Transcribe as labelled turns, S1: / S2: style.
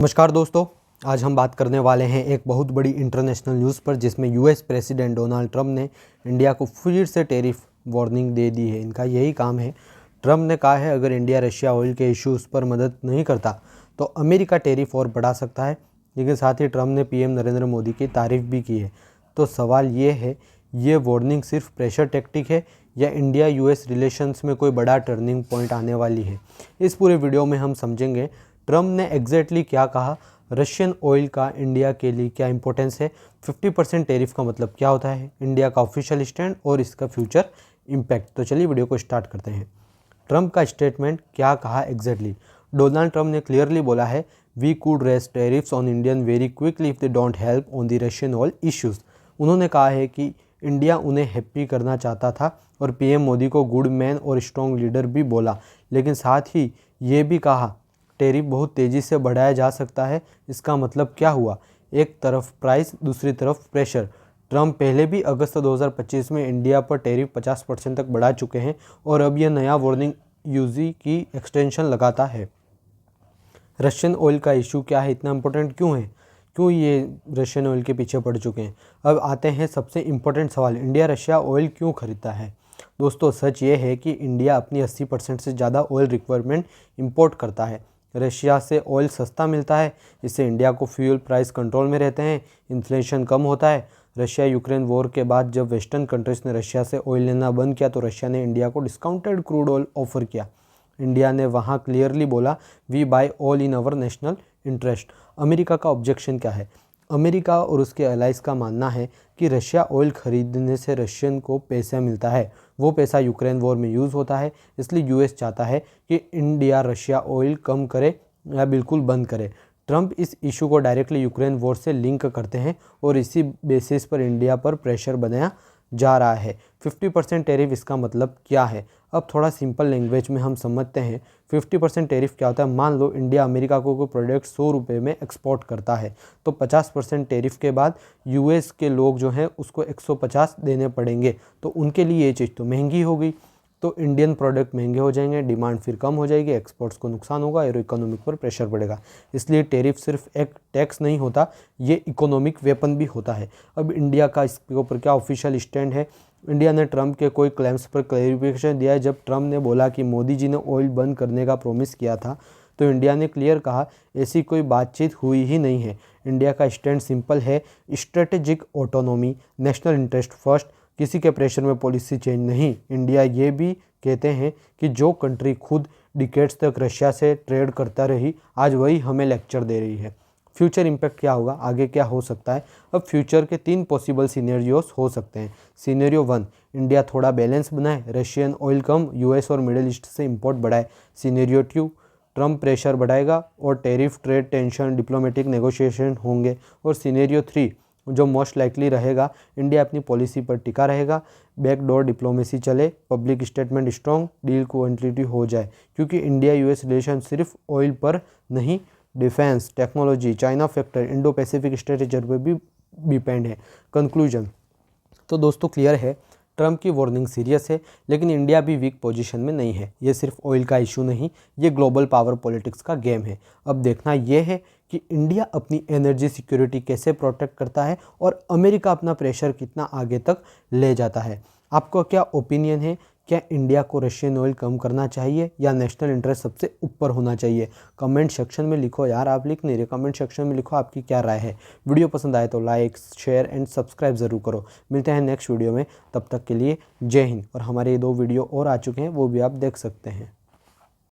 S1: नमस्कार दोस्तों, आज हम बात करने वाले हैं एक बहुत बड़ी इंटरनेशनल न्यूज़ पर जिसमें यूएस प्रेसिडेंट डोनाल्ड ट्रंप ने इंडिया को फिर से टैरिफ वार्निंग दे दी है। इनका यही काम है। ट्रंप ने कहा है अगर इंडिया रशिया ऑयल के इश्यूज़ पर मदद नहीं करता तो अमेरिका टैरिफ और बढ़ा सकता है। लेकिन साथ ही ट्रंप ने पीएम नरेंद्र मोदी की तारीफ भी की है। तो सवाल ये है, ये वार्निंग सिर्फ प्रेशर टैक्टिक है या इंडिया यूएस रिलेशंस में कोई बड़ा टर्निंग पॉइंट आने वाली है? इस पूरे वीडियो में हम समझेंगे ट्रंप ने एग्जैक्टली क्या कहा, रशियन ऑयल का इंडिया के लिए क्या इंपॉर्टेंस है, 50% टैरिफ का मतलब क्या होता है, इंडिया का ऑफिशियल स्टैंड और इसका फ्यूचर इम्पैक्ट। तो चलिए वीडियो को स्टार्ट करते हैं। ट्रंप का स्टेटमेंट क्या कहा एग्जैक्टली? डोनाल्ड ट्रंप ने क्लियरली बोला है we could raise tariffs on Indian very quickly if they don't help on the Russian oil issues. उन्होंने कहा है कि इंडिया उन्हें हैप्पी करना चाहता था और पीएम मोदी को गुड मैन और स्ट्रॉन्ग लीडर भी बोला, लेकिन साथ ही ये भी कहा टैरिफ बहुत तेज़ी से बढ़ाया जा सकता है। इसका मतलब क्या हुआ? एक तरफ प्राइस, दूसरी तरफ प्रेशर। ट्रंप पहले भी अगस्त 2025 में इंडिया पर टैरिफ 50% तक बढ़ा चुके हैं और अब यह नया वार्निंग यूजी की एक्सटेंशन लगाता है। रशियन ऑयल का इशू क्या है, इतना इम्पोर्टेंट क्यों है, क्यों ये रशियन ऑयल के पीछे पड़ चुके हैं? अब आते हैं सबसे इम्पोर्टेंट सवाल, इंडिया रशिया ऑयल क्यों खरीदता है? दोस्तों सच ये है कि इंडिया अपनी 80% से ज़्यादा ऑयल रिक्वायरमेंट इंपोर्ट करता है। रशिया से ऑयल सस्ता मिलता है, इससे इंडिया को फ्यूल प्राइस कंट्रोल में रहते हैं, इन्फ्लेशन कम होता है। रशिया यूक्रेन वॉर के बाद जब वेस्टर्न कंट्रीज ने रशिया से ऑयल लेना बंद किया तो रशिया ने इंडिया को डिस्काउंटेड क्रूड ऑयल ऑफर किया। इंडिया ने वहाँ क्लियरली बोला we buy all in our national interest. America का ऑब्जेक्शन क्या है? अमेरिका और उसके अलाइज का मानना है कि रशिया ऑयल खरीदने से रशियन को पैसा मिलता है, वो पैसा यूक्रेन वॉर में यूज़ होता है। इसलिए यूएस चाहता है कि इंडिया रशिया ऑयल कम करे या बिल्कुल बंद करे। ट्रंप इस इशू को डायरेक्टली यूक्रेन वॉर से लिंक करते हैं और इसी बेसिस पर इंडिया पर प्रेशर बनाया जा रहा है। 50% टैरिफ, इसका मतलब क्या है? अब थोड़ा सिंपल लैंग्वेज में हम समझते हैं 50% टैरिफ क्या होता है। मान लो इंडिया अमेरिका को कोई प्रोडक्ट 100 रुपये में एक्सपोर्ट करता है तो 50% टैरिफ के बाद यूएस के लोग जो हैं उसको 150 देने पड़ेंगे, तो उनके लिए ये चीज़ तो महंगी होगी, तो इंडियन प्रोडक्ट महंगे हो जाएंगे, डिमांड फिर कम हो जाएगी, एक्सपोर्ट्स को नुकसान होगा और इकोनॉमिक पर प्रेशर पड़ेगा। इसलिए टैरिफ सिर्फ एक टैक्स नहीं होता, ये इकोनॉमिक वेपन भी होता है। अब इंडिया का इसके ऊपर क्या ऑफिशियल स्टैंड है? इंडिया ने ट्रंप के कोई क्लेम्स पर क्लैरिफिकेशन दिया है। जब ट्रंप ने बोला कि मोदी जी ने ऑयल बंद करने का प्रॉमिस किया था तो इंडिया ने क्लियर कहा ऐसी कोई बातचीत हुई ही नहीं है। इंडिया का स्टैंड सिंपल है, strategic autonomy, national interest first, किसी के प्रेशर में पॉलिसी चेंज नहीं। इंडिया ये भी कहते हैं कि जो कंट्री खुद डिकेड्स तक रशिया से ट्रेड करता रही आज वही हमें लेक्चर दे रही है। फ्यूचर इम्पैक्ट क्या होगा, आगे क्या हो सकता है? अब फ्यूचर के 3 पॉसिबल सिनेरियोस हो सकते हैं। सिनेरियो 1, इंडिया थोड़ा बैलेंस बनाए, रशियन ऑयल कम, यूएस और मिडिल ईस्ट से इंपोर्ट बढ़ाए। सिनेरियो 2, ट्रंप प्रेशर बढ़ाएगा और tariff, trade tension, diplomatic negotiation होंगे। और सिनेरियो 3 जो मोस्ट लाइकली रहेगा, इंडिया अपनी पॉलिसी पर टिका रहेगा, बैकडोर डिप्लोमेसी चले, public statement strong, deal quantity हो जाए। क्योंकि इंडिया यूएस रिलेशन सिर्फ ऑयल पर नहीं, defence, technology, China factor, Indo Pacific strategy पर भी डिपेंड है। कंक्लूजन तो दोस्तों क्लियर है, ट्रंप की वार्निंग सीरियस है, लेकिन इंडिया भी वीक पोजीशन में नहीं है। ये सिर्फ ऑयल का इशू नहीं, ये ग्लोबल पावर पॉलिटिक्स का गेम है। अब देखना यह है कि इंडिया अपनी एनर्जी सिक्योरिटी कैसे प्रोटेक्ट करता है और अमेरिका अपना प्रेशर कितना आगे तक ले जाता है। आपका क्या ओपिनियन है? क्या इंडिया को रशियन ऑयल कम करना चाहिए या नेशनल इंटरेस्ट सबसे ऊपर होना चाहिए? कमेंट सेक्शन में लिखो यार, आप लिख नहीं रहे, कमेंट सेक्शन में लिखो आपकी क्या राय है। वीडियो पसंद आए तो लाइक, शेयर एंड सब्सक्राइब ज़रूर करो। मिलते हैं नेक्स्ट वीडियो में, तब तक के लिए जय हिंद। और हमारे 2 वीडियो और आ चुके हैं, वो भी आप देख सकते हैं।